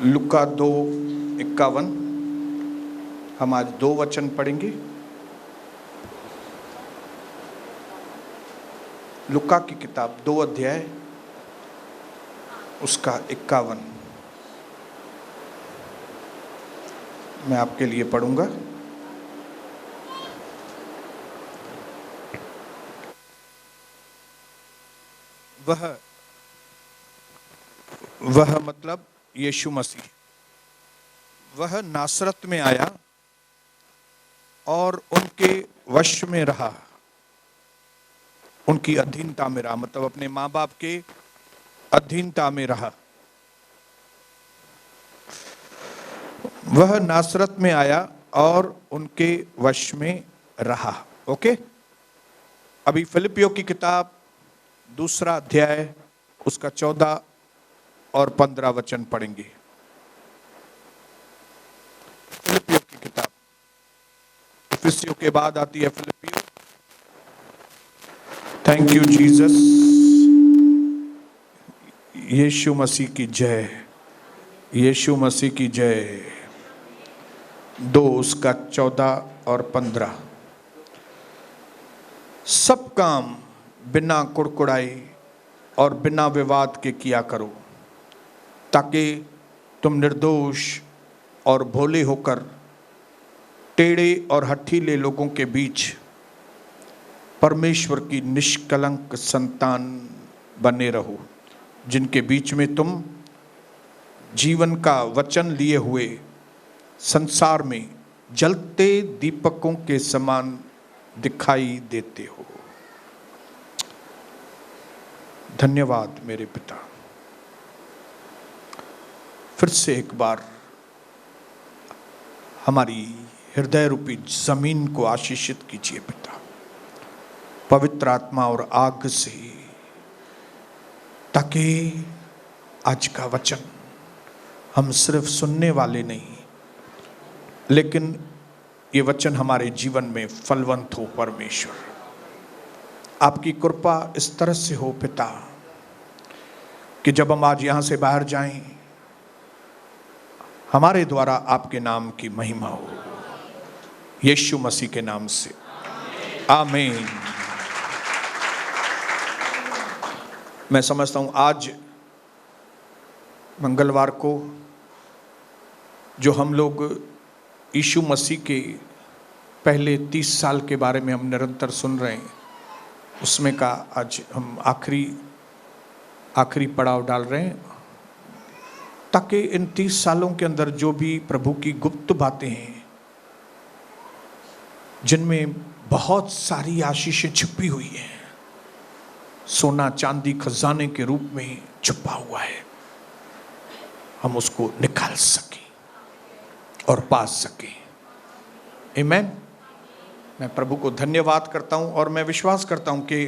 लुका 2:51। हम आज 2 वचन पढ़ेंगे। लुका की किताब 2 अध्याय उसका 51 मैं आपके लिए पढ़ूंगा। वह मतलब यीशु मसीह, वह नासरत में आया और उनके वश में रहा, उनकी अधीनता में रहा, मतलब अपने माँ बाप के अधीनता में रहा। वह नासरत में आया और उनके वश में रहा। ओके, अभी फिलिपियों की किताब 2 अध्याय उसका 14 और 15 वचन पढ़ेंगे। फिलिपियों की किताब, इफिसियों के बाद आती है फिलिपियों। थैंक यू जीसस, यीशु मसीह की जय, यीशु मसीह की जय। 2 उसका 14 और 15। सब काम बिना कुड़कुड़ाई और बिना विवाद के किया करो, ताकि तुम निर्दोष और भोले होकर टेढ़े और हठीले लोगों के बीच परमेश्वर की निष्कलंक संतान बने रहो, जिनके बीच में तुम जीवन का वचन लिए हुए संसार में जलते दीपकों के समान दिखाई देते हो। धन्यवाद मेरे पिता। फिर से एक बार हमारी हृदय रूपी जमीन को आशीषित कीजिए पिता, पवित्र आत्मा और आग से, ताकि आज का वचन हम सिर्फ सुनने वाले नहीं, लेकिन ये वचन हमारे जीवन में फलवंत हो। परमेश्वर, आपकी कृपा इस तरह से हो पिता कि जब हम आज यहाँ से बाहर जाएं, हमारे द्वारा आपके नाम की महिमा हो, यीशु मसीह के नाम से आमीन। मैं समझता हूँ आज मंगलवार को जो हम लोग यीशु मसीह के पहले 30 साल के बारे में हम निरंतर सुन रहे हैं, उसमें का आज हम आखिरी पड़ाव डाल रहे हैं, ताकि इन 30 सालों के अंदर जो भी प्रभु की गुप्त बातें हैं, जिनमें बहुत सारी आशीषें छिपी हुई हैं, सोना चांदी खजाने के रूप में छुपा हुआ है, हम उसको निकाल सकें और पा सकें। आमीन। मैं प्रभु को धन्यवाद करता हूं और मैं विश्वास करता हूं कि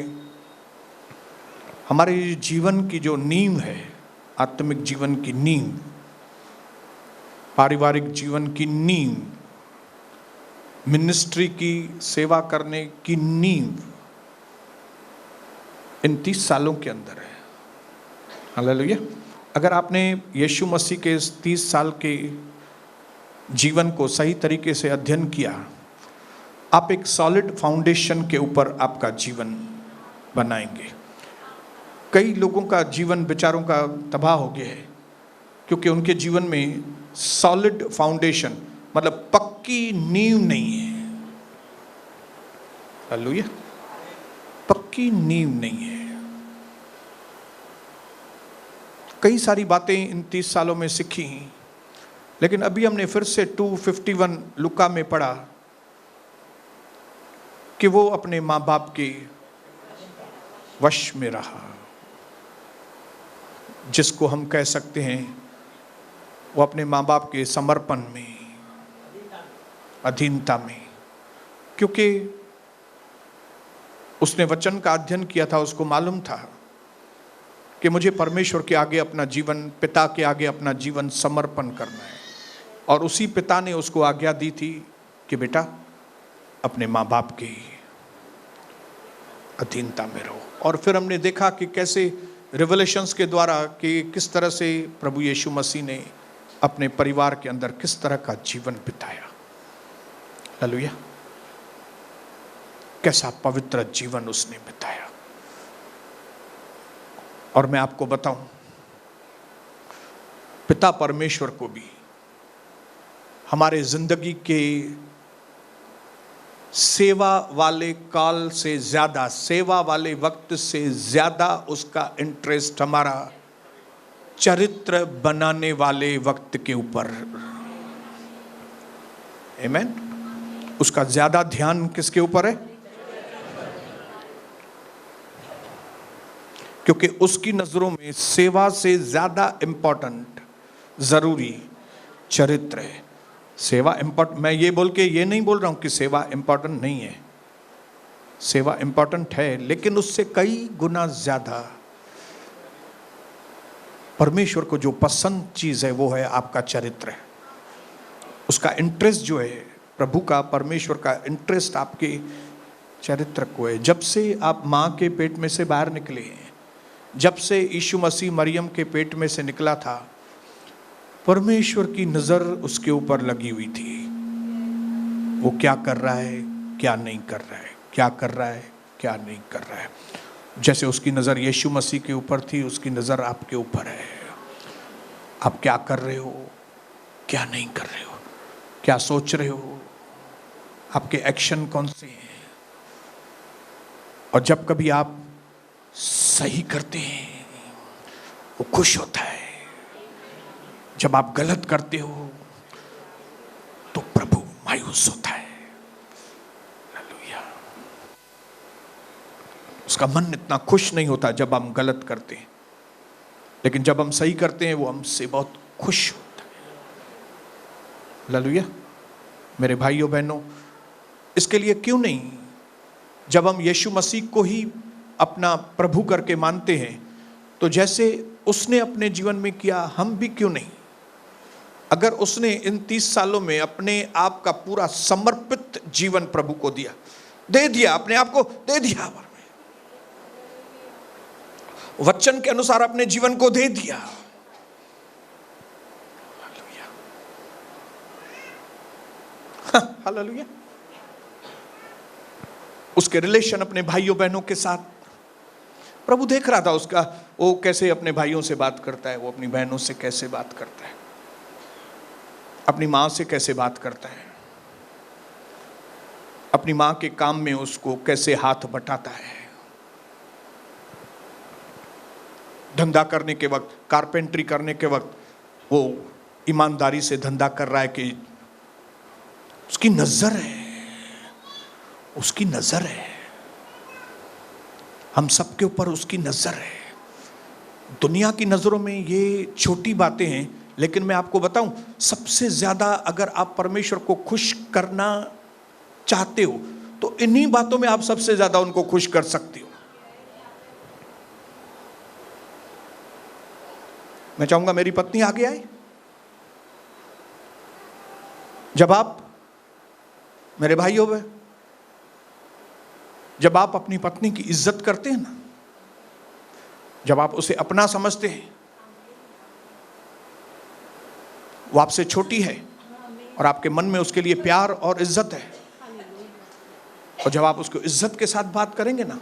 हमारे जीवन की जो नींव है, आत्मिक जीवन की नींव, पारिवारिक जीवन की नींव, मिनिस्ट्री की सेवा करने की नींव इन 30 सालों के अंदर है। हालेलुया। अगर आपने यीशु मसीह के इस 30 साल के जीवन को सही तरीके से अध्ययन किया, आप एक सॉलिड फाउंडेशन के ऊपर आपका जीवन बनाएंगे। कई लोगों का जीवन विचारों का तबाह हो गया है, क्योंकि उनके जीवन में सॉलिड फाउंडेशन मतलब पक्की नींव नहीं है। हालेलुया, पक्की नींव नहीं है। कई सारी बातें इन 30 सालों में सीखी, लेकिन अभी हमने फिर से 251 लुका में पढ़ा कि वो अपने माँ बाप के वश में रहा, जिसको हम कह सकते हैं वो अपने माँ बाप के समर्पण में, अधीनता में, क्योंकि उसने वचन का अध्ययन किया था। उसको मालूम था कि मुझे परमेश्वर के आगे अपना जीवन, पिता के आगे अपना जीवन समर्पण करना है, और उसी पिता ने उसको आज्ञा दी थी कि बेटा अपने माँ बाप की अधीनता में रहो। और फिर हमने देखा कि कैसे रिवलेशंस के द्वारा कि किस तरह से प्रभु यीशु मसीह ने अपने परिवार के अंदर किस तरह का जीवन बिताया। हालेलुया। कैसा पवित्र जीवन उसने बिताया। और मैं आपको बताऊं, पिता परमेश्वर को भी हमारे जिंदगी के सेवा वाले काल से ज्यादा, सेवा वाले वक्त से ज्यादा उसका इंटरेस्ट हमारा चरित्र बनाने वाले वक्त के ऊपर। आमीन। उसका ज्यादा ध्यान किसके ऊपर है? क्योंकि उसकी नजरों में सेवा से ज्यादा इंपॉर्टेंट, जरूरी चरित्र है। सेवा इंपॉर्टेंट, मैं ये बोल के ये नहीं बोल रहा हूं कि सेवा इंपॉर्टेंट नहीं है, सेवा इंपॉर्टेंट है, लेकिन उससे कई गुना ज्यादा परमेश्वर को जो पसंद चीज है वो है आपका चरित्र है। उसका इंटरेस्ट जो है, प्रभु का, परमेश्वर का इंटरेस्ट आपके चरित्र को है। जब से आप मां के पेट में से बाहर निकले हैं, जब से यीशु मसीह मरियम के पेट में से निकला था, परमेश्वर की नजर उसके ऊपर लगी हुई थी। वो क्या कर रहा है, क्या नहीं कर रहा है, क्या कर रहा है, क्या नहीं कर रहा है। जैसे उसकी नजर यीशु मसीह के ऊपर थी, उसकी नजर आपके ऊपर है। आप क्या कर रहे हो, क्या नहीं कर रहे हो, क्या सोच रहे हो, आपके एक्शन कौन से हैं। और जब कभी आप सही करते हैं वो खुश होता है, जब आप गलत करते हो तो प्रभु मायूस होता है। हालेलुया। उसका मन इतना खुश नहीं होता जब हम गलत करते हैं, लेकिन जब हम सही करते हैं वो हमसे बहुत खुश होता है। हालेलुया। मेरे भाइयों बहनों, इसके लिए क्यों नहीं, जब हम यीशु मसीह को ही अपना प्रभु करके मानते हैं, तो जैसे उसने अपने जीवन में किया, हम भी क्यों नहीं। अगर उसने इन 30 सालों में अपने आप का पूरा समर्पित जीवन प्रभु को दिया, दे दिया, अपने आप को दे दिया, वचन के अनुसार अपने जीवन को दे दिया। हालेलुया। उसके रिलेशन अपने भाइयों बहनों के साथ, प्रभु देख रहा था उसका, वो कैसे अपने भाइयों से बात करता है, वो अपनी बहनों से कैसे बात करता है, अपनी मां से कैसे बात करता है, अपनी मां के काम में उसको कैसे हाथ बटाता है। धंधा करने के वक्त, कारपेंट्री करने के वक्त वो ईमानदारी से धंधा कर रहा है कि उसकी नजर है, उसकी नजर है, हम सबके ऊपर उसकी नजर है। दुनिया की नजरों में ये छोटी बातें हैं, लेकिन मैं आपको बताऊं, सबसे ज्यादा अगर आप परमेश्वर को खुश करना चाहते हो तो इन्हीं बातों में आप सबसे ज्यादा उनको खुश कर सकते हो। मैं चाहूंगा मेरी पत्नी आगे आए। जब आप, मेरे भाइयों में, जब आप अपनी पत्नी की इज्जत करते हैं ना, जब आप उसे अपना समझते हैं, वो आपसे छोटी है और आपके मन में उसके लिए प्यार और इज्जत है, और जब आप उसको इज्जत के साथ बात करेंगे ना,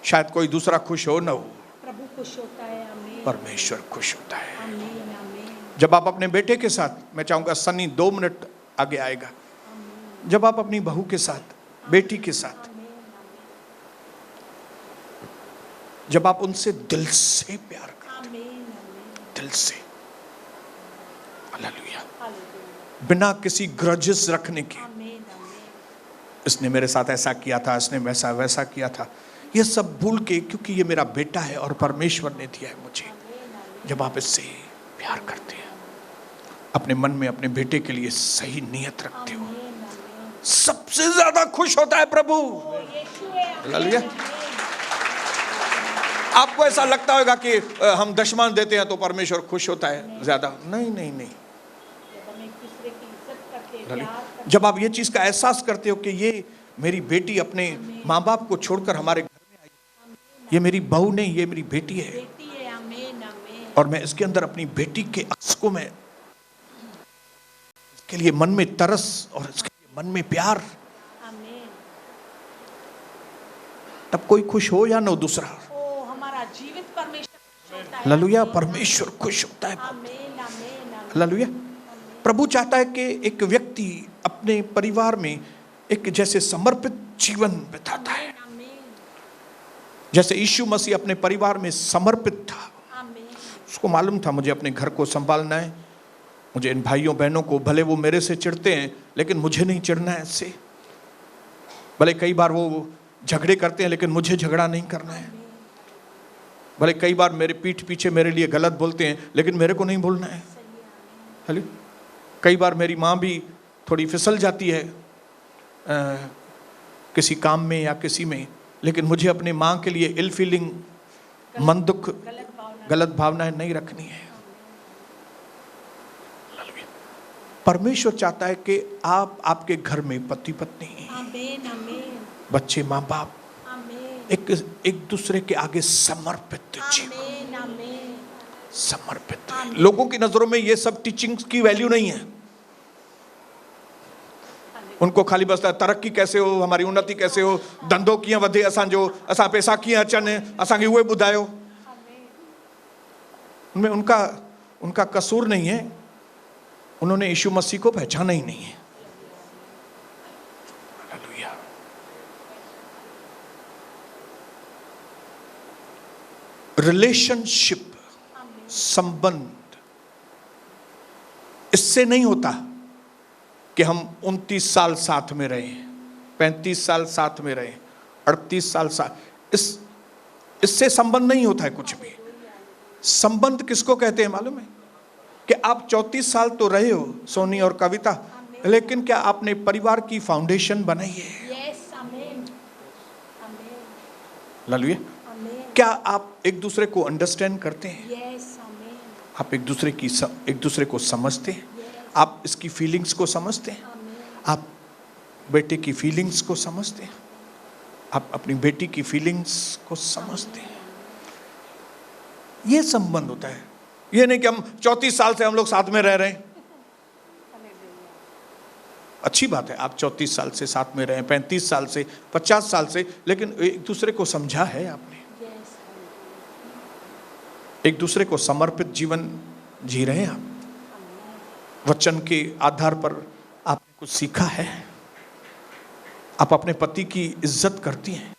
शायद कोई दूसरा खुश हो ना हो, प्रभु खुश होता है, परमेश्वर खुश होता है। आमीन, आमीन। जब आप अपने बेटे के साथ, मैं चाहूंगा सनी 2 मिनट आगे आएगा, जब आप अपनी बहू के साथ, बेटी के साथ, जब आप उनसे दिल से प्यार करते हैं, दिल से, हालेलुया, बिना किसी ग्रजेस रखने के, इसने मेरे साथ ऐसा किया था, इसने वैसा वैसा किया था, ये सब भूल के, क्योंकि ये मेरा बेटा है और परमेश्वर ने दिया है मुझे, जब आप इससे प्यार करते हैं, अपने मन में अपने बेटे के लिए सही नियत रखते हो, सबसे ज्यादा खुश होता है प्रभु। हालेलुया। आपको ऐसा लगता होगा कि हम दशमान देते हैं तो परमेश्वर खुश होता है ज्यादा, नहीं नहीं नहीं। जब आप ये चीज का एहसास करते हो कि ये मेरी बेटी अपने माँ बाप को छोड़कर हमारे घर में आई, ये मेरी बहू नहीं, ये मेरी बेटी है, और मैं इसके अंदर अपनी बेटी के अक्स को मैं इसके लिए मन में तरस और इसके लिए मन में प्यार, आमीन। तब कोई खुश हो या ना दूसरा, ओ हमारा जीवित परमेश्वर खुश होता है। हालेलुया, परमेश्वर खुश होता है। आमीन आमीन आमीन। हालेलुया। प्रभु चाहता है कि एक व्यक्ति अपने परिवार में एक जैसे समर्पित जीवन बिताता है, आमीन जैसे यीशु मसीह अपने परिवार में समर्पित था। आमीन। उसको मालूम था मुझे अपने घर को संभालना है, मुझे इन भाइयों बहनों को, भले वो मेरे से चिढ़ते हैं लेकिन मुझे नहीं चिढ़ना है इससे, भले कई बार वो झगड़े करते हैं लेकिन मुझे झगड़ा नहीं करना है, भले कई बार मेरे पीठ पीछे मेरे लिए गलत बोलते हैं लेकिन मेरे को नहीं बोलना है। हेलो, कई बार मेरी माँ भी थोड़ी फिसल जाती है किसी काम में या किसी में, लेकिन मुझे अपनी माँ के लिए इल फीलिंग, मन दुख, गलत भावनाएं नहीं रखनी है। परमेश्वर चाहता है कि आप आपके घर में पति पत्नी, आमीन आमीन बच्चे, माँ बाप आमीन एक दूसरे के आगे समर्पित जीवन, आमीन आमीन। समर्पित। लोगों की नजरों में ये सब टीचिंग्स की वैल्यू नहीं है, उनको खाली बस तरक्की कैसे हो, हमारी उन्नति कैसे हो, धंधो कीअं वधे असांजो, असां पैसा कीअं अचनि, असांखे उहे ॿुधायो। उनमें उनका कसूर नहीं है, उन्होंने यीशु मसीह को पहचाना ही नहीं है। हालेलुया। रिलेशनशिप, संबंध, इससे नहीं होता कि हम 29 साल साथ में रहे, 35 साल साथ में रहे, 38 साल साथ, इससे संबंध नहीं होता है कुछ भी। संबंध किसको कहते हैं मालूम है? कि आप 34 साल तो रहे हो सोनी और कविता, लेकिन क्या आपने परिवार की फाउंडेशन बनाई है? यस आमीन आमीन हालेलुया। आमीन। क्या आप एक दूसरे को अंडरस्टैंड करते हैं? यस आमीन आप एक दूसरे को समझते हैं? आप इसकी फीलिंग्स को समझते हैं? आप बेटे की फीलिंग्स को समझते हैं? आप अपनी बेटी की फीलिंग्स को समझते हैं? ये संबंध होता है। ये नहीं कि हम 34 साल से हम लोग साथ में रह रहे हैं। अच्छी बात है, आप 34 साल से साथ में रहे, 35 साल से, 50 साल से, लेकिन एक दूसरे को समझा है आपने? एक दूसरे को समर्पित जीवन जी रहे हैं आप? वचन के आधार पर आपने कुछ सीखा है? आप अपने पति की इज्जत करती हैं?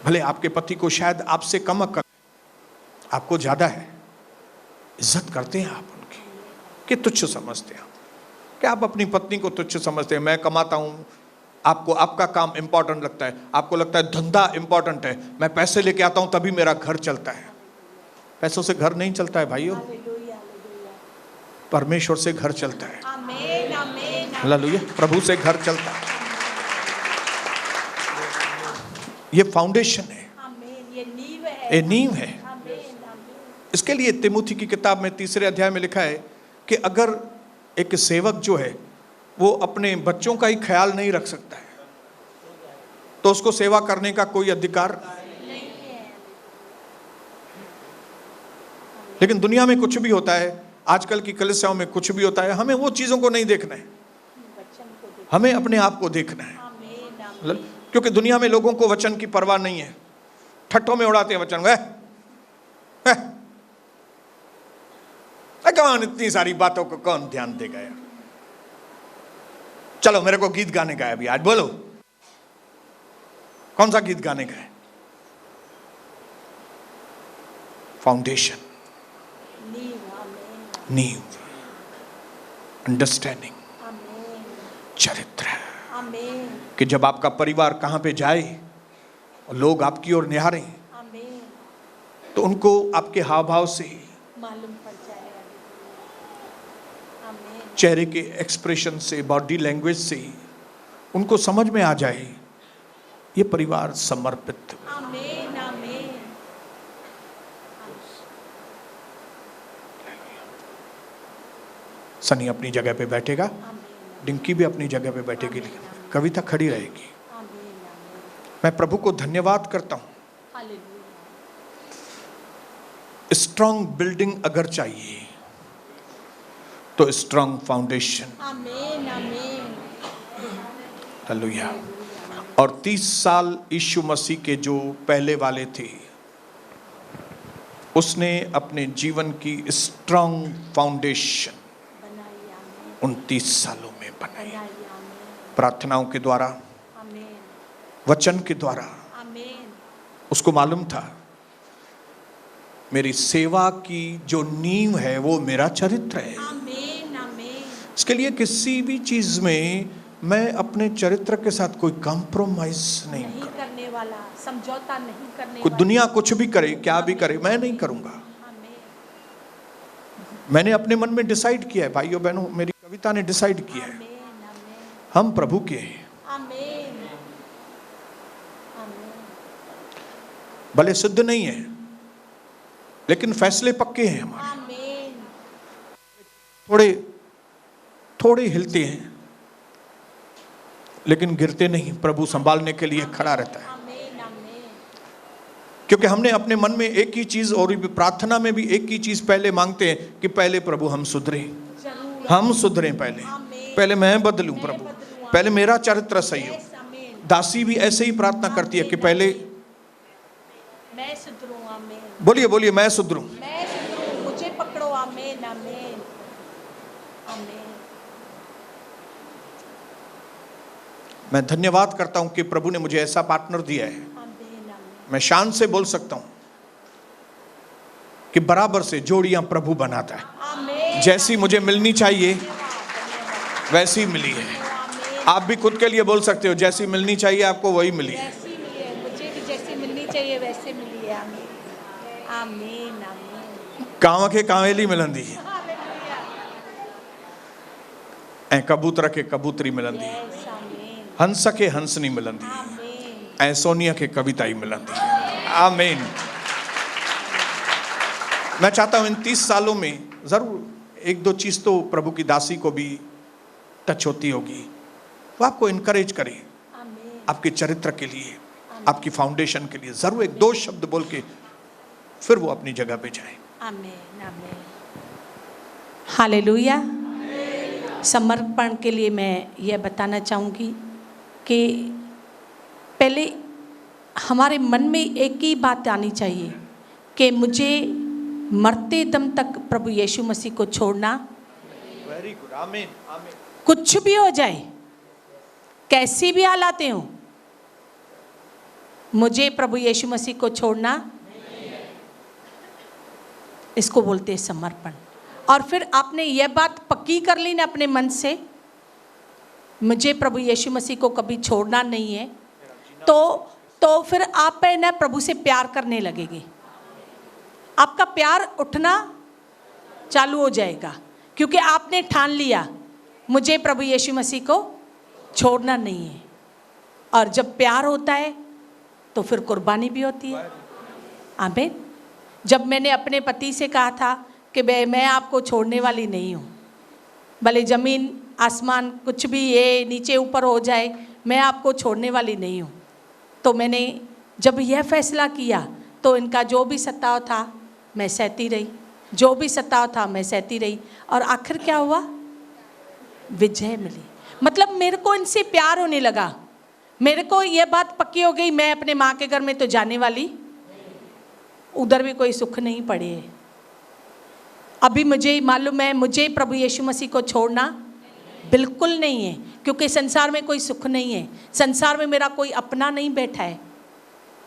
भले आपके पति को शायद आपसे कम अक्ल, आपको ज्यादा है, इज्जत करते हैं आप उनकी कि तुच्छ समझते हैं? क्या आप अपनी पत्नी को तुच्छ समझते हैं? मैं कमाता हूँ, आपको आपका काम इंपॉर्टेंट लगता है, आपको लगता है धंधा इंपॉर्टेंट है, मैं पैसे लेके आता हूँ तभी मेरा घर चलता है। पैसों से घर नहीं चलता है भाइयों, परमेश्वर से घर चलता है। आमीन आमीन हालेलुया। प्रभु से घर चलता है। ये फाउंडेशन है, आमीन। ये नींव है, ये नींव है। आमीन आमीन। इसके लिए तिमुथी की किताब में 3 अध्याय में लिखा है कि अगर एक सेवक जो है वो अपने बच्चों का ही ख्याल नहीं रख सकता है तो उसको सेवा करने का कोई अधिकार। लेकिन दुनिया में कुछ भी होता है, आजकल की कलीसियाओं में कुछ भी होता है, हमें वो चीजों को नहीं देखना है, हमें अपने आप को देखना है। आमीन आमीन। क्योंकि दुनिया में लोगों को वचन की परवाह नहीं है, ठट्ठों में उड़ाते हैं वचन। कौन इतनी सारी बातों को कौन ध्यान देगा यार? चलो मेरे को गीत गाने का है अभी, आज बोलो कौन सा गीत गाने का है? फाउंडेशन, नींव, अंडरस्टैंडिंग, चरित्र, कि जब आपका परिवार कहां पे जाए और लोग आपकी ओर निहारें तो उनको आपके हाव भाव से, मालूम पड़ जाएगा। आमीन चेहरे के एक्सप्रेशन से, बॉडी लैंग्वेज से उनको समझ में आ जाए ये परिवार समर्पित। आमीन आमीन। सनी अपनी जगह पे बैठेगा, डिंकी भी अपनी जगह पे बैठेगी, कविता खड़ी रहेगी। मैं प्रभु को धन्यवाद करता हूं। हालेलुया। स्ट्रांग बिल्डिंग अगर चाहिए तो स्ट्रांग फाउंडेशन। आमीन आमीन। हालेलुया। और 30 साल यीशु मसीह के जो पहले वाले थे, उसने अपने जीवन की स्ट्रांग फाउंडेशन बनाई आमीन। उन 30 सालों में बनाई, बनाई आमीन प्रार्थनाओं के द्वारा, आमीन वचन के द्वारा। आमीन। उसको मालूम था मेरी सेवा की जो नींव है वो मेरा चरित्र है। आमीन आमीन। इसके लिए किसी भी चीज में मैं अपने चरित्र के साथ कोई कॉम्प्रोमाइज नहीं नहीं करूं। करने वाला, समझौता नहीं करने कोई वाला। दुनिया कुछ भी करे, क्या भी करे, मैं नहीं करूंगा। आमीन मैंने अपने मन में डिसाइड किया है, भाइयों बहनों, मेरी कविता ने डिसाइड किया है, आमीन आमीन हम प्रभु के हैं। आमीन आमीन। भले सिद्ध नहीं है लेकिन फैसले पक्के हैं हमारे। आमीन थोड़े थोड़े हिलते हैं लेकिन गिरते नहीं, प्रभु संभालने के लिए खड़ा रहता है। आमीन आमीन। क्योंकि हमने अपने मन में एक ही चीज, और प्रार्थना में भी एक ही चीज पहले मांगते हैं कि पहले प्रभु हम सुधरे, जरूर। हम सुधरे, आमीन। पहले मैं बदलूं मैं प्रभु, बदलूं, पहले मेरा चरित्र सही हो। यस, आमीन। दासी भी ऐसे ही प्रार्थना करती है कि पहले, मैं सुधरूं। आमीन। बोलिए बोलिए, मैं सुधरूं। मैं सुधरूं, मुझे पकड़ो। आमीन आमीन आमीन। मैं धन्यवाद करता हूं कि प्रभु ने मुझे ऐसा पार्टनर दिया है। आमीन आमीन। मैं शान से बोल सकता हूं कि बराबर से जोड़ियां प्रभु बनाता है। आमीन। जैसी मुझे मिलनी चाहिए वैसी मिली है। आमीन। आप भी खुद के लिए बोल सकते हो, जैसी मिलनी चाहिए आपको वही मिली है। वैसी मिली है, मुझे भी जैसी मिलनी चाहिए वैसे मिली है। आमीन आमीन आमीन। कांव के कांवेली मिलंदी हालेलुया। ऐं कबूतर के कबूतरी मिलंदी, यस, आमीन हंस के हंसनी मिलंदी, आमीन। ऐं सोनिया के कविता ही मिलंदी। आमीन। मैं चाहता हूं इन 30 सालों में जरूर एक दो चीज तो प्रभु की दासी को भी टच होती होगी, वो आपको इनकरेज करे आमीन आपके चरित्र के लिए, आपकी फाउंडेशन के लिए। जरूर एक दो शब्द बोल के फिर वो अपनी जगह पे जाए। आमीन आमीन। हालेलुया। समर्पण के लिए मैं यह बताना चाहूँगी कि पहले हमारे मन में एक ही बात आनी चाहिए कि मुझे मरते दम तक प्रभु यीशु मसीह को छोड़ना, वेरी गुड। आमीन आमीन। कुछ भी हो जाए, कैसी भी हालातें हो, मुझे प्रभु यीशु मसीह को छोड़ना, इसको बोलते हैं समर्पण। और फिर आपने यह बात पक्की कर ली ना अपने मन से, मुझे प्रभु यीशु मसीह को कभी छोड़ना नहीं है, तो फिर आप है ना प्रभु से प्यार करने लगेंगे। आपका प्यार उठना चालू हो जाएगा, क्योंकि आपने ठान लिया मुझे प्रभु यीशु मसीह को छोड़ना नहीं है। और जब प्यार होता है तो फिर कुर्बानी भी होती है। आमीन। जब मैंने अपने पति से कहा था कि मैं आपको छोड़ने वाली नहीं हूँ, भले ज़मीन आसमान कुछ भी ये नीचे ऊपर हो जाए, मैं आपको छोड़ने वाली नहीं हूँ, तो मैंने जब यह फैसला किया तो इनका जो भी सताव था मैं सहती रही, जो भी सताव था मैं सहती रही, और आखिर क्या हुआ, विजय मिली। मतलब मेरे को इनसे प्यार होने लगा, मेरे को यह बात पक्की हो गई, मैं अपने माँ के घर में तो जाने वाली, उधर भी कोई सुख नहीं पड़े है। अभी मुझे मालूम है मुझे प्रभु यीशु मसीह को छोड़ना बिल्कुल नहीं है, क्योंकि संसार में कोई सुख नहीं है, संसार में मेरा कोई अपना नहीं बैठा है।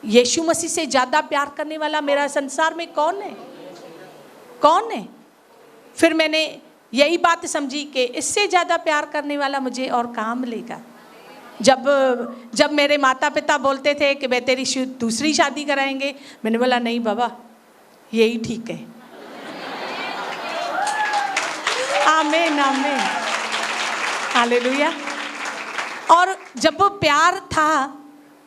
यीशु मसीह से ज़्यादा प्यार करने वाला मेरा संसार में कौन है, कौन है। फिर मैंने यही बात समझी कि इससे ज़्यादा प्यार करने वाला मुझे और कहाँ मिलेगा। जब मेरे माता पिता बोलते थे कि वे तेरी दूसरी शादी कराएंगे, मैंने बोला नहीं बाबा, यही ठीक है। आमीन आमीन हालेलुया। और जब वो प्यार था,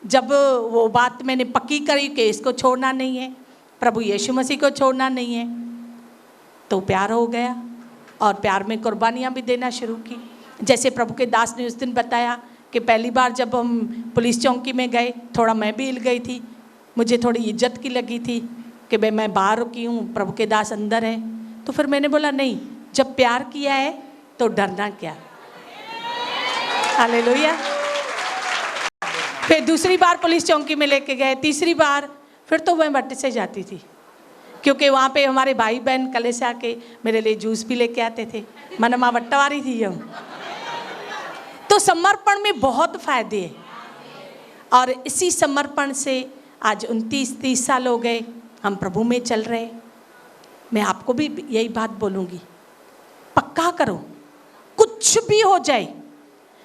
जब वो बात मैंने पक्की करी कि इसको छोड़ना नहीं है, प्रभु यीशु मसीह को छोड़ना नहीं है, तो प्यार हो गया और प्यार में कुर्बानियाँ भी देना शुरू की। जैसे प्रभु के दास ने उस दिन बताया कि पहली बार जब हम पुलिस चौकी में गए, थोड़ा मैं भी हिल गई थी, मुझे थोड़ी इज्जत की लगी थी, कि भाई मैं बाहर की हूँ, प्रभु के दास अंदर है। तो फिर मैंने बोला नहीं, जब प्यार किया है तो डरना क्या। हालेलुया। फिर दूसरी बार पुलिस चौकी में लेके गए, तीसरी बार फिर तो मैं बट्टे से जाती थी, क्योंकि वहाँ पे हमारे भाई बहन कलेश आके मेरे लिए जूस भी लेके आते थे। मनमा बट्टावारी थी हम। तो समर्पण में बहुत फायदे हैं, और इसी समर्पण से आज 29-30 साल हो गए हम प्रभु में चल रहे। मैं आपको भी यही बात बोलूँगी, पक्का करो, कुछ भी हो जाए,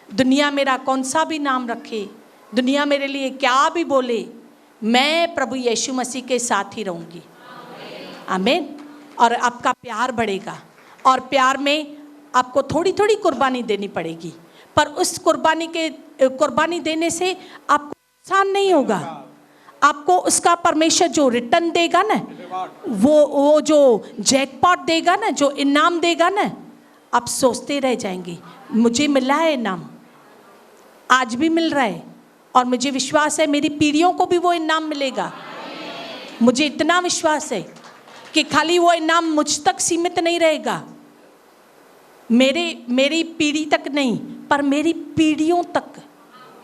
दुनिया मेरा कौन सा भी नाम रखे, दुनिया मेरे लिए क्या भी बोले, मैं प्रभु यीशु मसीह के साथ ही रहूँगी। आमीन। और आपका प्यार बढ़ेगा, और प्यार में आपको थोड़ी थोड़ी कुर्बानी देनी पड़ेगी, पर उस कुर्बानी देने से आपको नुकसान नहीं होगा। आपको उसका परमेश्वर जो रिटर्न देगा ना, वो जो जैकपॉट देगा ना, जो इनाम देगा ना, आप सोचते रह जाएंगे। मुझे मिला है इनाम, आज भी मिल रहा है, और मुझे विश्वास है मेरी पीढ़ियों को भी वो इनाम मिलेगा। मुझे इतना विश्वास है कि खाली वो इनाम मुझ तक सीमित नहीं रहेगा, मेरी पीढ़ी तक नहीं, पर मेरी पीढ़ियों तक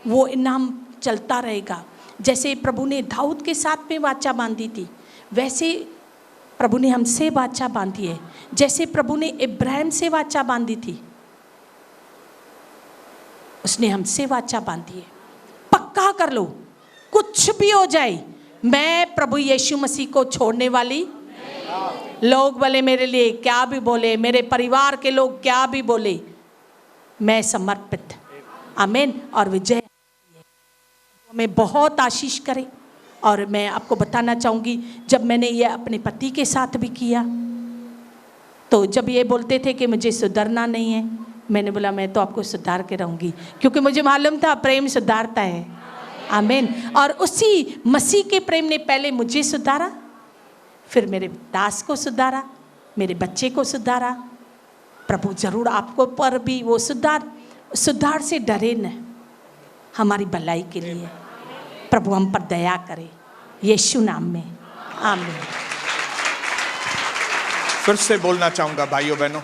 वो इनाम चलता रहेगा। जैसे प्रभु ने दाऊद के साथ में वाचा बांधी थी, वैसे प्रभु ने हमसे वाचा बांधी है। जैसे प्रभु ने इब्राहिम से वाचा बांधी थी, उसने हमसे वाचा बांधी है। पक्का कर लो, कुछ भी हो जाए, मैं प्रभु यीशु मसीह को छोड़ने वाली। लोग बोले मेरे लिए क्या भी बोले, मेरे परिवार के लोग क्या भी बोले, मैं समर्पित। आमीन। और विजय हमें बहुत आशीष करे। और मैं आपको बताना चाहूँगी, जब मैंने ये अपने पति के साथ भी किया, तो जब ये बोलते थे कि मुझे सुधरना नहीं है, मैंने बोला मैं तो आपको सुधार के रहूँगी, क्योंकि मुझे मालूम था प्रेम सुधारता है। आमीन। और उसी मसीह के प्रेम ने पहले मुझे सुधारा, फिर मेरे दास को सुधारा, मेरे बच्चे को सुधारा। प्रभु जरूर आपको पर भी वो सुधार से डरे न, हमारी भलाई के लिए। प्रभु हम पर दया करे, यीशु नाम में। आमीन। फिर से बोलना चाहूंगा भाइयों बहनों,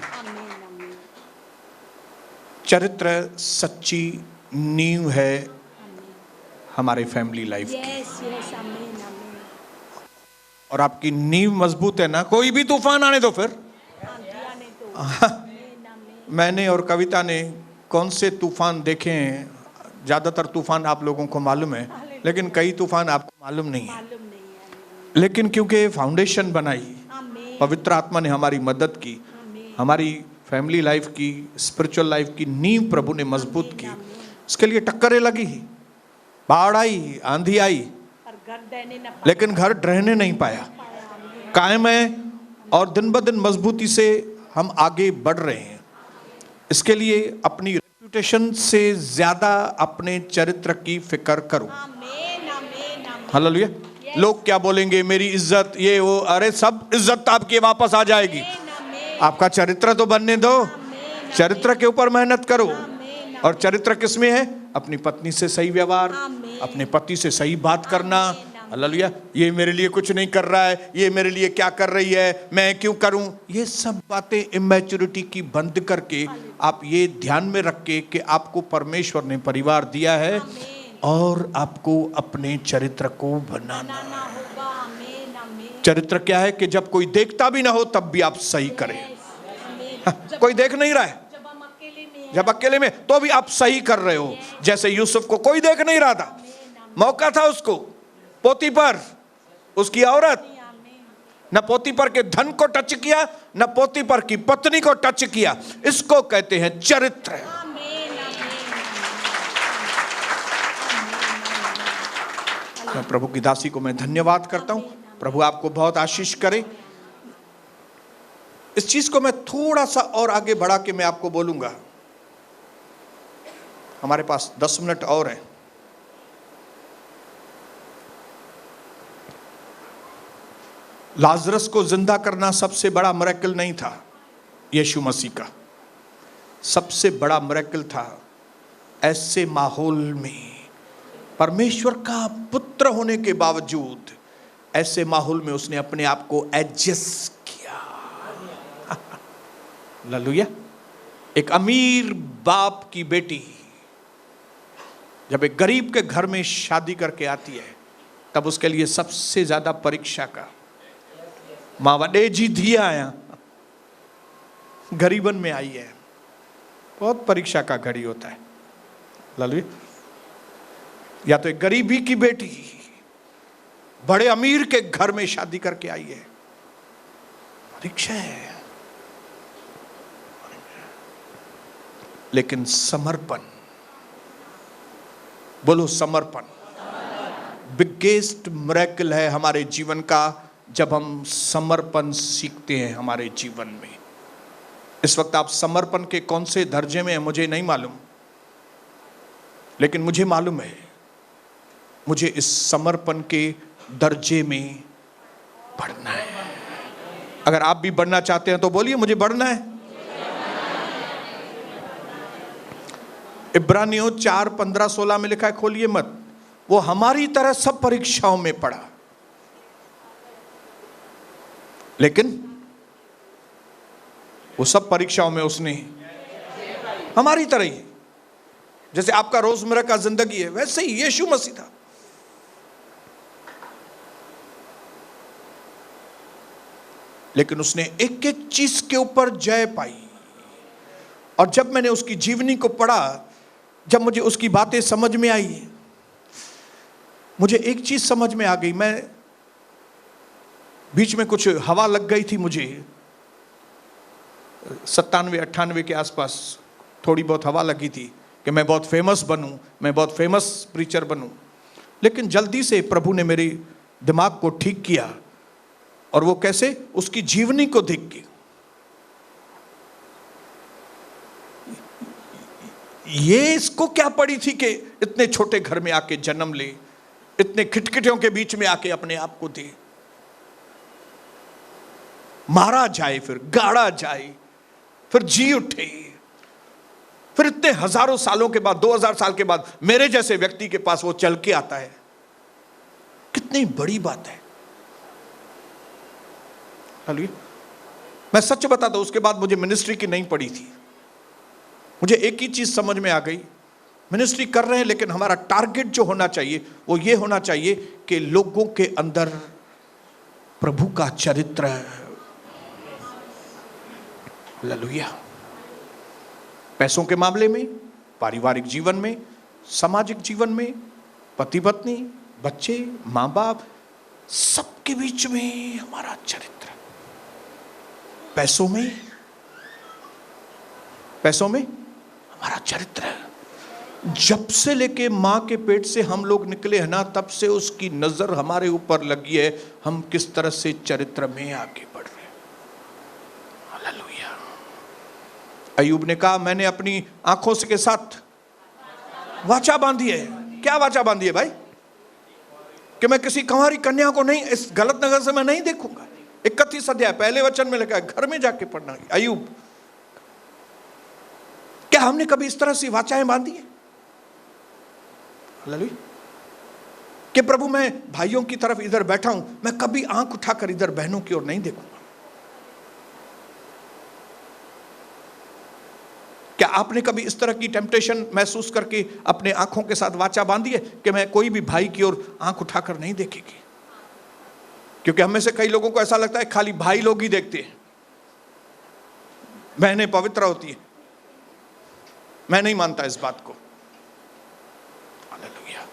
चरित्र सच्ची नींव है हमारे फैमिली लाइफ की। और आपकी नींव मजबूत है ना, कोई भी तूफान आने दो। फिर मैंने और कविता ने कौन से तूफान देखे हैं? ज़्यादातर तूफान आप लोगों को मालूम है, लेकिन कई तूफान आपको मालूम नहीं है। लेकिन क्योंकि फाउंडेशन बनाई, पवित्र आत्मा ने हमारी मदद की, हमारी फैमिली लाइफ की, स्पिरिचुअल लाइफ की नींव प्रभु ने मजबूत की। इसके लिए टक्करें लगी, बाढ़ आई, आंधी आई, लेकिन घर ढहने नहीं पाया, कायम है, और दिन ब दिन मजबूती से हम आगे बढ़ रहे हैं। इसके लिए अपनी रेपुटेशन से ज्यादा अपने चरित्र की फिक्र करो। हालेलुया। लोग क्या बोलेंगे, मेरी इज्जत, ये वो, अरे सब इज्जत आपकी वापस आ जाएगी। आपका चरित्र तो बनने दो, चरित्र के ऊपर मेहनत करो। और चरित्र किसमें है? अपनी पत्नी से सही व्यवहार, अपने पति से सही बात करना। हालेलुया। ये मेरे लिए कुछ नहीं कर रहा है, ये मेरे लिए क्या कर रही है, मैं क्यों करूं? ये सब बातें इमैच्योरिटी की बंद करके आप ये ध्यान में रख के कि आपको परमेश्वर ने परिवार दिया है और आपको अपने चरित्र को बनाना है। चरित्र क्या है कि जब कोई देखता भी ना हो तब भी आप सही करें। कोई देख नहीं रहा है, जब अकेले में तो भी आप सही कर रहे हो। जैसे यूसुफ को कोई देख नहीं रहा था, मौका था उसको, पोतीपर उसकी औरत, न पोतीपर के धन को टच किया, न पोतीपर की पत्नी को टच किया। इसको कहते हैं चरित्र। मैं प्रभु की दासी को मैं धन्यवाद करता हूं। प्रभु आपको बहुत आशीष करे। इस चीज को मैं थोड़ा सा और आगे बढ़ा के मैं आपको बोलूंगा। हमारे पास 10 मिनट और हैं। लाजरस को जिंदा करना सबसे बड़ा मिरेकल नहीं था, यीशु मसीह का सबसे बड़ा मिरेकल था ऐसे माहौल में परमेश्वर का पुत्र होने के बावजूद ऐसे माहौल में उसने अपने आप को एडजस्ट किया। हालेलुया। एक अमीर बाप की बेटी जब एक गरीब के घर में शादी करके आती है, तब उसके लिए सबसे ज्यादा परीक्षा का मां वडे जी थी आया गरीबन में आई है, बहुत परीक्षा का घड़ी होता है। हालेलुया। या तो एक गरीबी की बेटी बड़े अमीर के घर में शादी करके आई है, परीक्षा है। लेकिन समर्पण, बोलो समर्पण, बिगेस्ट मिरेकल है हमारे जीवन का, जब हम समर्पण सीखते हैं हमारे जीवन में। इस वक्त आप समर्पण के कौन से दर्जे में हैं मुझे नहीं मालूम, लेकिन मुझे मालूम है मुझे इस समर्पण के दर्जे में बढ़ना है। अगर आप भी बढ़ना चाहते हैं तो बोलिए मुझे बढ़ना है। इब्रानियों 4:15-16 में लिखा है, खोलिए मत, वो हमारी तरह सब परीक्षाओं में पड़ा, लेकिन वो सब परीक्षाओं में उसने हमारी तरह ही, जैसे आपका रोजमर्रा का जिंदगी है वैसे ही यीशु मसीह था। लेकिन उसने एक एक चीज के ऊपर जय पाई। और जब मैंने उसकी जीवनी को पढ़ा, जब मुझे उसकी बातें समझ में आई, मुझे एक चीज समझ में आ गई। मैं बीच में कुछ हवा लग गई थी मुझे, 97-98 के आसपास थोड़ी बहुत हवा लगी थी कि मैं बहुत फेमस बनूं, मैं बहुत फेमस प्रीचर बनूं। लेकिन जल्दी से प्रभु ने मेरे दिमाग को ठीक किया, और वो कैसे, उसकी जीवनी को देख के। ये इसको क्या पड़ी थी कि इतने छोटे घर में आके जन्म ले, इतने खिटखिटियों के बीच में आके अपने आप को दे, मारा जाए, फिर गाड़ा जाए, फिर जी उठे, फिर इतने हजारों सालों के बाद, 2000 साल के बाद मेरे जैसे व्यक्ति के पास वो चल के आता है। कितनी बड़ी बात है। हालेलुया। मैं सच बताता हूं, उसके बाद मुझे मिनिस्ट्री की नहीं पड़ी थी। मुझे एक ही चीज समझ में आ गई, मिनिस्ट्री कर रहे हैं लेकिन हमारा टारगेट जो होना चाहिए वो ये होना चाहिए कि लोगों के अंदर प्रभु का चरित्र। हालेलुया। पैसों के मामले में, पारिवारिक जीवन में, सामाजिक जीवन में, पति पत्नी, बच्चे, मां बाप, सबके बीच में हमारा चरित्र। पैसों में हमारा चरित्र। जब से लेके मां के पेट से हम लोग निकले हैं ना, तब से उसकी नजर हमारे ऊपर लगी है, हम किस तरह से चरित्र में आगे बढ़ रहे हैं। हालेलुया। अय्यूब ने कहा, मैंने अपनी आंखों के साथ वाचा बांधी है। क्या वाचा बांधी है भाई? कि मैं किसी कंवारी कन्या को नहीं, इस गलत नजर से मैं नहीं देखूंगा। 31 अध्याय पहले वचन में लिखा है, घर में जाके पढ़ना। अय्यूब, क्या हमने कभी इस तरह से वाचाएं बांधी है? हालेलुया। कि प्रभु मैं भाइयों की तरफ इधर बैठा हूं, मैं कभी आंख उठाकर इधर बहनों की ओर नहीं देखूंगा। क्या आपने कभी इस तरह की टेम्पटेशन महसूस करके अपने आंखों के साथ वाचा बांधी है कि मैं कोई भी भाई की ओर आंख उठाकर नहीं देखेगी? क्योंकि हम में से कई लोगों को ऐसा लगता है खाली भाई लोग ही देखते हैं, बहनें पवित्र होती है। मैं नहीं मानता इस बात को। हालेलुया।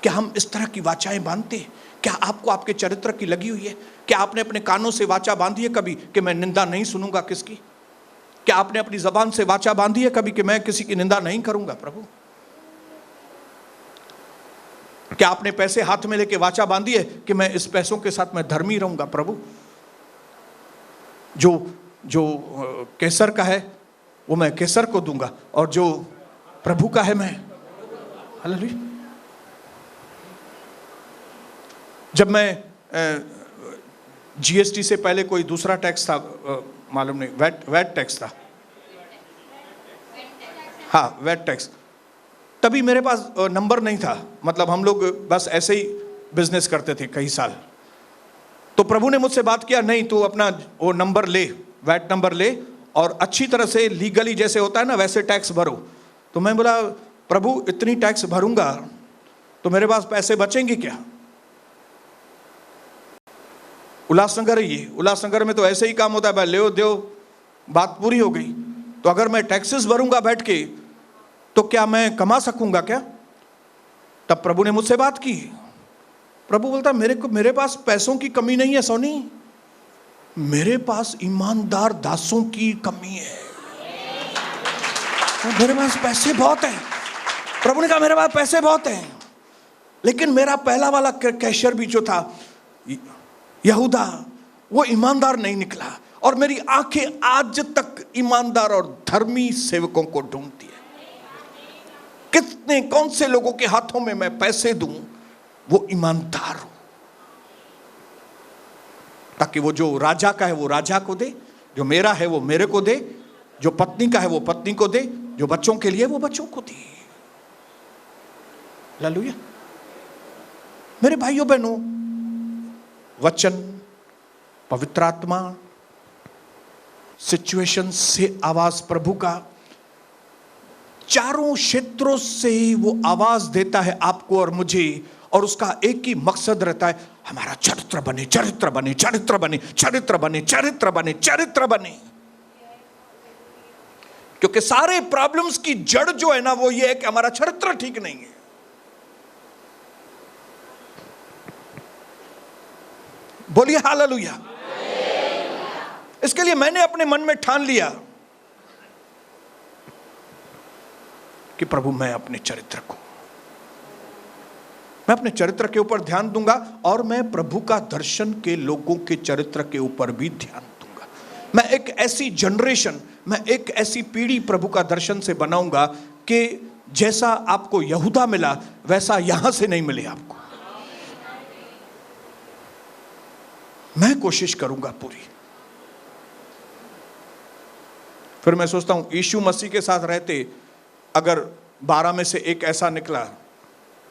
क्या हम इस तरह की वाचाएं बांधते हैं? क्या आपको आपके चरित्र की लगी हुई है? क्या आपने अपने कानों से वाचा बांधी है कभी कि मैं निंदा नहीं सुनूंगा किसकी? क्या आपने अपनी जबान से वाचा बांधी है कभी कि मैं किसी की निंदा नहीं करूंगा? प्रभु, क्या आपने पैसे हाथ में लेके वाचा बांधी है कि मैं इस पैसों के साथ मैं धर्मी रहूंगा? प्रभु, जो केसर का है वो मैं केसर को दूंगा, और जो प्रभु का है मैं। हालेलुया। जब मैं जीएसटी से पहले कोई दूसरा टैक्स था, मालूम नहीं, वैट टैक्स था, हाँ वैट टैक्स, तभी मेरे पास नंबर नहीं था। मतलब हम लोग बस ऐसे ही बिजनेस करते थे कई साल। तो प्रभु ने मुझसे बात किया, नहीं तू अपना वो नंबर ले, वैट नंबर ले और अच्छी तरह से लीगली जैसे होता है ना वैसे टैक्स भरो। तो मैं बोला प्रभु इतनी टैक्स भरूंगा तो मेरे पास पैसे बचेंगे क्या? उल्लासनगर है ये, उल्लासनगर में तो ऐसे ही काम होता है, भाई ले दो बात पूरी हो गई। तो अगर मैं टैक्सेस भरूंगा बैठ के तो क्या मैं कमा सकूंगा क्या? तब प्रभु ने मुझसे बात की। प्रभु बोलता मेरे पास पैसों की कमी नहीं है सोनी, मेरे पास ईमानदार दासों की कमी है। मेरे पास पैसे बहुत हैं। प्रभु ने कहा मेरे पास पैसे बहुत हैं, लेकिन मेरा पहला वाला कैशियर भी जो था यहूदा, वो ईमानदार नहीं निकला। और मेरी आंखें आज तक ईमानदार और धर्मी सेवकों को ढूंढती है। कितने कौन से लोगों के हाथों में मैं पैसे दूं वो ईमानदार हो, ताकि वो जो राजा का है वो राजा को दे, जो मेरा है वो मेरे को दे, जो पत्नी का है वो पत्नी को दे, जो बच्चों के लिए वो बच्चों को दे। हालेलुया। मेरे भाइयों बहनों, वचन, पवित्र आत्मा, सिचुएशन से आवाज प्रभु का चारों क्षेत्रों से वो आवाज देता है आपको और मुझे, और उसका एक ही मकसद रहता है, हमारा चरित्र बने, चरित्र बने, चरित्र बने, चरित्र बने, चरित्र बने, चरित्र बने। क्योंकि सारे प्रॉब्लम्स की जड़ जो है ना वो ये है कि हमारा चरित्र ठीक नहीं है। बोलिए हालेलुया। इसके लिए मैंने अपने मन में ठान लिया कि प्रभु मैं अपने चरित्र के ऊपर ध्यान दूंगा, और मैं प्रभु का दर्शन के लोगों के चरित्र के ऊपर भी ध्यान दूंगा। मैं एक ऐसी जनरेशन, मैं एक ऐसी पीढ़ी प्रभु का दर्शन से बनाऊंगा कि जैसा आपको यहूदा मिला वैसा यहां से नहीं मिले आपको। मैं कोशिश करूंगा पूरी। फिर मैं सोचता हूं यीशु मसीह के साथ रहते अगर 12 में से एक ऐसा निकला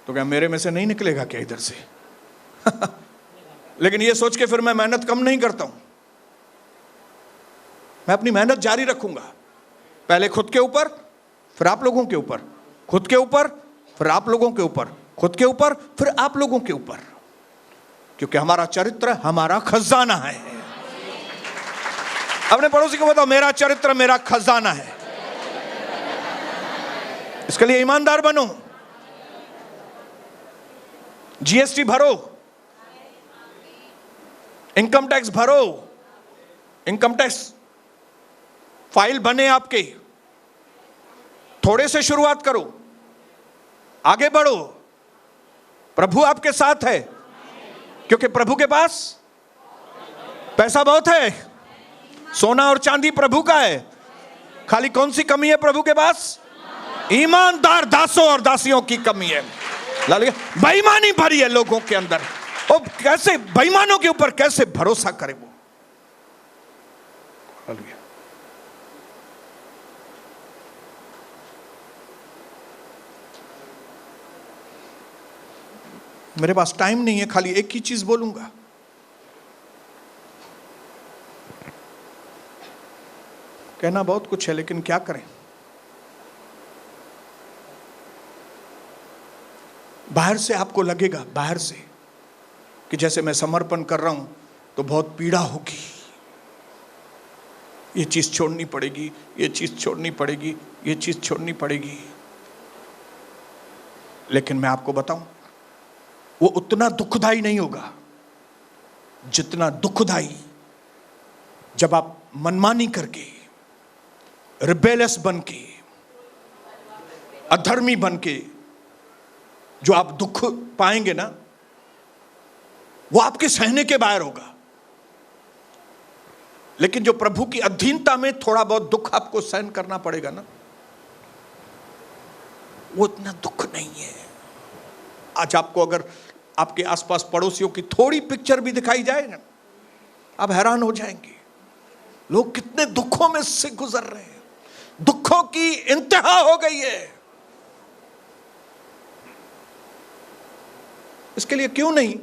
तो क्या मेरे में से नहीं निकलेगा क्या इधर से? लेकिन ये सोच के फिर मैं मेहनत कम नहीं करता हूं, मैं अपनी मेहनत जारी रखूंगा। पहले खुद के ऊपर, फिर आप लोगों के ऊपर, खुद के ऊपर, फिर आप लोगों के ऊपर, खुद के ऊपर, फिर आप लोगों के ऊपर, क्योंकि हमारा चरित्र हमारा खजाना है। अपने पड़ोसी को बताओ मेरा चरित्र मेरा खजाना है। इसके लिए ईमानदार बनो, जीएसटी भरो, इनकम टैक्स भरो, इनकम टैक्स फाइल बने आपके। थोड़े से शुरुआत करो, आगे बढ़ो, प्रभु आपके साथ है, क्योंकि प्रभु के पास पैसा बहुत है, सोना और चांदी प्रभु का है। खाली कौन सी कमी है प्रभु के पास? ईमानदार दासों और दासियों की कमी है। बेईमानी भरी है लोगों के अंदर, और कैसे बेईमानों के ऊपर कैसे भरोसा करे वो। हालेलुया। मेरे पास टाइम नहीं है, खाली एक ही चीज बोलूंगा। कहना बहुत कुछ है, लेकिन क्या करें। बाहर से आपको लगेगा, बाहर से, कि जैसे मैं समर्पण कर रहा हूं तो बहुत पीड़ा होगी, ये चीज छोड़नी पड़ेगी, ये चीज छोड़नी पड़ेगी, ये चीज छोड़नी पड़ेगी। लेकिन मैं आपको बताऊं, वो उतना दुखदाई नहीं होगा जितना दुखदाई जब आप मनमानी करके, रिबेलियस बन के, अधर्मी बन के जो आप दुख पाएंगे ना, वो आपके सहने के बाहर होगा। लेकिन जो प्रभु की अधीनता में थोड़ा बहुत दुख आपको सहन करना पड़ेगा ना, वो इतना दुख नहीं है। आज आपको अगर आपके आसपास पड़ोसियों की थोड़ी पिक्चर भी दिखाई जाए ना, आप हैरान हो जाएंगे, लोग कितने दुखों में से गुजर रहे हैं, दुखों की इंतहा हो गई है। इसके लिए क्यों नहीं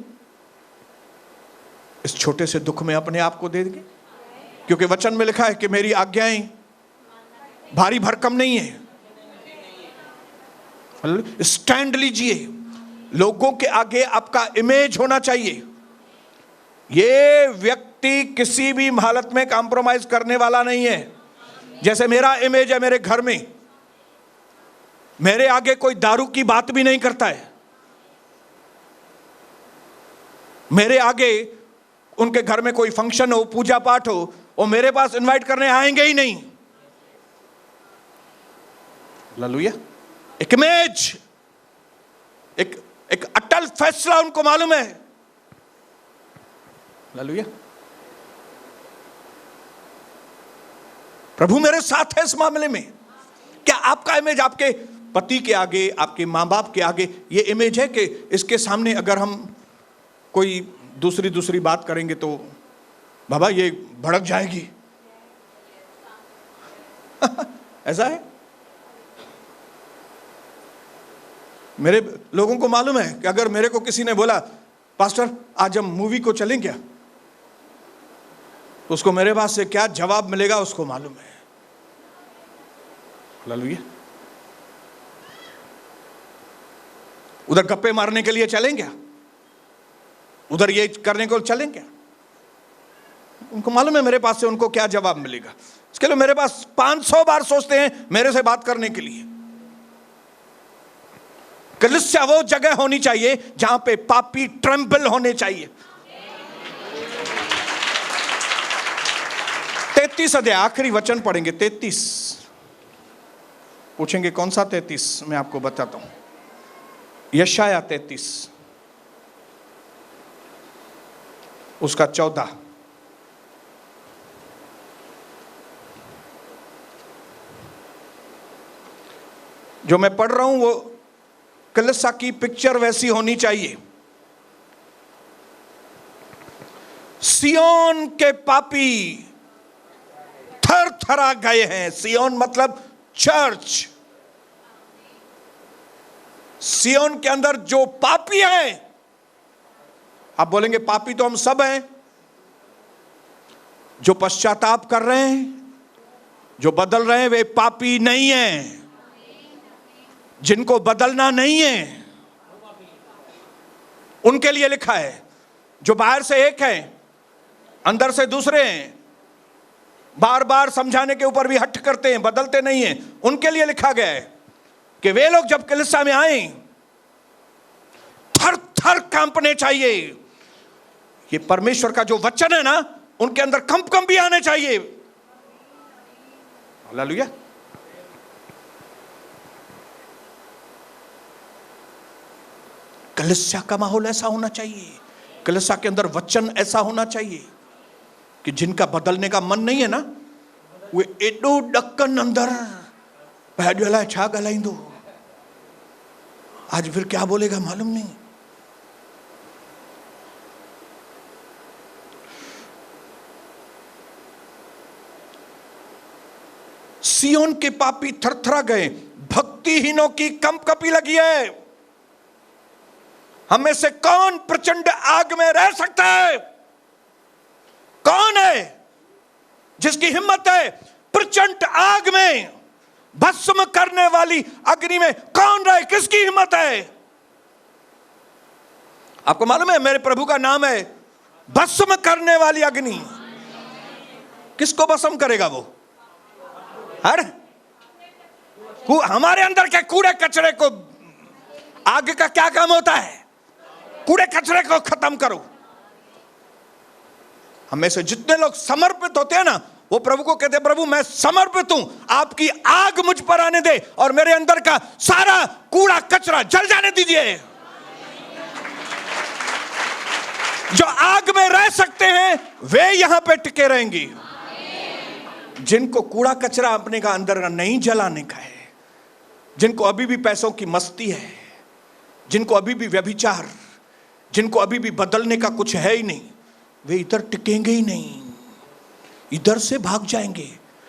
इस छोटे से दुख में अपने आप को दे देंगे? क्योंकि वचन में लिखा है कि मेरी आज्ञाएं भारी भरकम नहीं है। स्टैंड लीजिए, लोगों के आगे आपका इमेज होना चाहिए। ये व्यक्ति किसी भी हालत में कॉम्प्रोमाइज करने वाला नहीं है। जैसे मेरा इमेज है मेरे घर में, मेरे आगे कोई दारू की बात भी नहीं करता है। मेरे आगे उनके घर में कोई फंक्शन हो, पूजा पाठ हो, वो मेरे पास इनवाइट करने आएंगे ही नहीं। हालेलुया। एक इमेज, एक अटल फैसला उनको मालूम है। हालेलुया। प्रभु मेरे साथ है इस मामले में। क्या आपका इमेज आपके पति के आगे, आपके मां बाप के आगे ये इमेज है कि इसके सामने अगर हम कोई दूसरी बात करेंगे तो बाबा ये भड़क जाएगी? ऐसा है? मेरे लोगों को मालूम है कि अगर मेरे को किसी ने बोला पास्टर आज हम मूवी को चलें क्या, तो उसको मेरे पास से क्या जवाब मिलेगा उसको मालूम है। हालेलुया। उधर गप्पे मारने के लिए चलें क्या? उधर ये करने को चलें क्या? उनको मालूम है मेरे पास से उनको क्या जवाब मिलेगा। इसके लिए मेरे पास 500 बार सोचते हैं मेरे से बात करने के लिए। कलीसिया वो जगह होनी चाहिए जहां पे पापी ट्रेम्बल होने चाहिए। 33 अध्याय, आखिरी वचन पढ़ेंगे 33। पूछेंगे कौन सा 33? मैं आपको बताता हूं। यशाया 33 उसका 14। जो मैं पढ़ रहा हूं वो कलीसिया की पिक्चर वैसी होनी चाहिए। सियोन के पापी थर थरा गए हैं। सियोन मतलब चर्च। सियोन के अंदर जो पापी हैं, आप बोलेंगे पापी तो हम सब हैं। जो पश्चाताप कर रहे हैं, जो बदल रहे हैं, वे पापी नहीं हैं। जिनको बदलना नहीं है उनके लिए लिखा है। जो बाहर से एक है, अंदर से दूसरे हैं, बार बार समझाने के ऊपर भी हट करते हैं, बदलते नहीं हैं, उनके लिए लिखा गया है कि वे लोग जब कलीसिया में आए थर थर कांपने चाहिए। ये परमेश्वर का जो वचन है ना, उनके अंदर कंप भी आने चाहिए। हालेलुया। कलीसिया का माहौल ऐसा होना चाहिए, कलीसिया के अंदर वचन ऐसा होना चाहिए कि जिनका बदलने का मन नहीं है ना, वे एडो डक्कन अंदर पैडला छा गलाइंदो, आज फिर क्या बोलेगा मालूम नहीं। सियोन के पापी थरथरा गए, भक्तिहीनों की कंपकपी लगी है। हम में से कौन प्रचंड आग में रह सकता है? कौन है जिसकी हिम्मत है प्रचंड आग में, भस्म करने वाली अग्नि में कौन रहे? किसकी हिम्मत है? आपको मालूम है मेरे प्रभु का नाम है भस्म करने वाली अग्नि। किसको भस्म करेगा वो? हमारे अंदर के कूड़े कचरे को, आग का क्या काम होता है? कूड़े कचरे को खत्म करो। हमें से जितने लोग समर्पित होते हैं ना, वो प्रभु को कहते हैं प्रभु मैं समर्पित हूं, आपकी आग मुझ पर आने दे और मेरे अंदर का सारा कूड़ा कचरा जल जाने दीजिए। जो आग में रह सकते हैं वे यहां पे टिके रहेंगे। जिनको कूड़ा कचरा अपने का अंदर का नहीं जलाने का है, जिनको अभी भी पैसों की मस्ती है, जिनको अभी भी व्यभिचार, जिनको अभी भी बदलने का कुछ है ही नहीं, वे इधर टिकेंगे ही नहीं, इधर से भाग जाएंगे।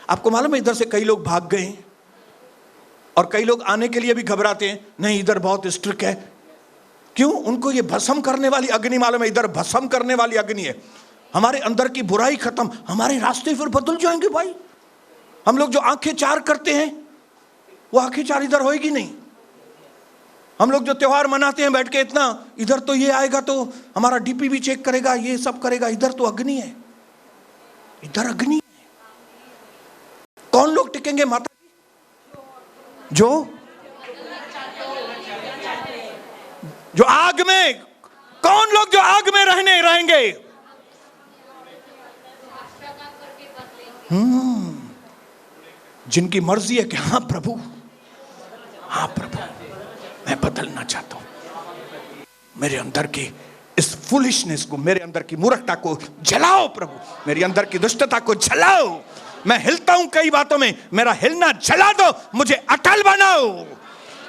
आपको मालूम है इधर से कई लोग भाग गए और कई लोग आने के लिए भी घबराते हैं, नहीं इधर बहुत स्ट्रिक्ट है, क्यों? उनको ये भस्म करने वाली अग्नि मालूम है, इधर भस्म करने वाली अग्नि है। हमारे अंदर की बुराई खत्म, हमारे रास्ते फिर बदल जाएंगे भाई। हम लोग जो आंखें चार करते हैं वो आंखें चार इधर होएगी नहीं। हम लोग जो त्योहार मनाते हैं बैठ के, इतना इधर तो ये आएगा तो हमारा डीपी भी चेक करेगा, ये सब करेगा, इधर तो अग्नि है, इधर अग्नि है। कौन लोग टिकेंगे माता जी? जो आग में, कौन लोग जो आग में रहेंगे? जिनकी मर्जी है कि हाँ प्रभु, हाँ प्रभु, मैं बदलना चाहता हूं, मेरे अंदर की इस फुलिशनेस को, मेरे अंदर की मूर्खता को जलाओ प्रभु, मेरे अंदर की दुष्टता को जलाओ। मैं हिलता हूं कई बातों में, मेरा हिलना जला दो, मुझे अटल बनाओ।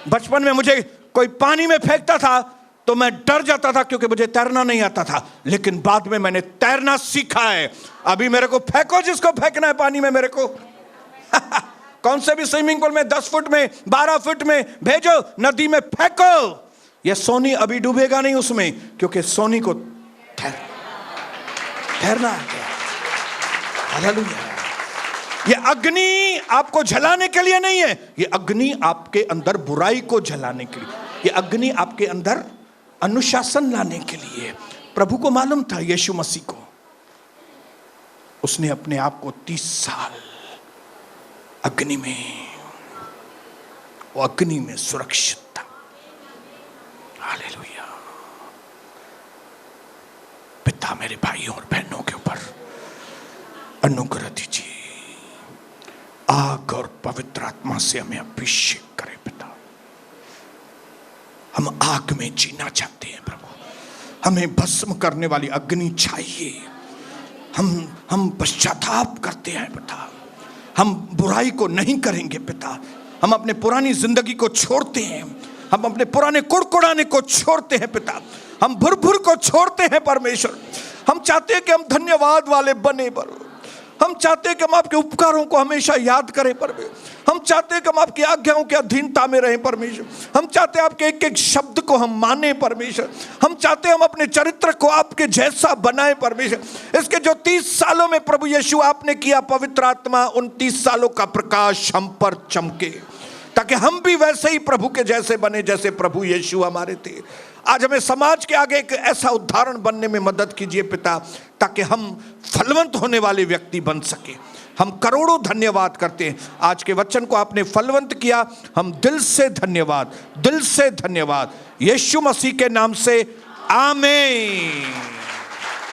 बचपन में मुझे कोई पानी में फेंकता था तो मैं डर जाता था क्योंकि मुझे तैरना नहीं आता था, लेकिन बाद में मैंने तैरना सीखा है। अभी मेरे को फेंको जिसको फेंकना है पानी में, मेरे को कौन से भी स्विमिंग पूल में 10 फुट में 12 फुट में भेजो, नदी में फेंको। ये सोनी अभी डूबेगा नहीं उसमें, क्योंकि सोनी को तैरना आ गया। हालेलुया। ये अग्नि आपको जलाने के लिए नहीं है, ये अग्नि आपके अंदर बुराई को जलाने के लिए, ये अग्नि आपके अंदर अनुशासन लाने के लिए। प्रभु को मालूम था, यीशु मसीह को, उसने अपने आप को 30 साल अग्नि में, वो अग्नि में सुरक्षित था। हालेलुया। पिता मेरे भाइयों और बहनों के ऊपर अनुग्रह दीजिए, आग और पवित्र आत्मा से हमें अभिषेक करे पिता। हम आग में जीना चाहते हैं प्रभु, हमें भस्म करने वाली अग्नि चाहिए। हम पश्चाताप करते हैं पिता, हम बुराई को नहीं करेंगे पिता, हम अपने पुरानी जिंदगी को छोड़ते हैं, हम अपने पुराने कुड़कुड़ाने को छोड़ते हैं पिता, हम भुर को छोड़ते हैं परमेश्वर। हम चाहते हैं कि हम धन्यवाद वाले बने पर, हम चाहते हैं कि हम आपके उपकारों को हमेशा याद करें परमेश्वर। हम चाहते हैं कि हम आपकी आज्ञाओं की अधीनता में रहें परमेश्वर। हम चाहते हैं आपके एक एक शब्द को हम माने परमेश्वर। हम चाहते हैं हम अपने चरित्र को आपके जैसा बनाए परमेश्वर। इसके जो 30 सालों में प्रभु यीशु आपने किया, पवित्र आत्मा उन 30 सालों का प्रकाश हम पर चमके, ताकि हम भी वैसे ही प्रभु के जैसे बने जैसे प्रभु यीशु हमारे थे। आज हमें समाज के आगे एक ऐसा उदाहरण बनने में मदद कीजिए पिता, ताकि हम फलवंत होने वाले व्यक्ति बन सके। हम करोड़ों धन्यवाद करते हैं, आज के वचन को आपने फलवंत किया, हम दिल से धन्यवाद, दिल से धन्यवाद, यीशु मसीह के नाम से आमीन।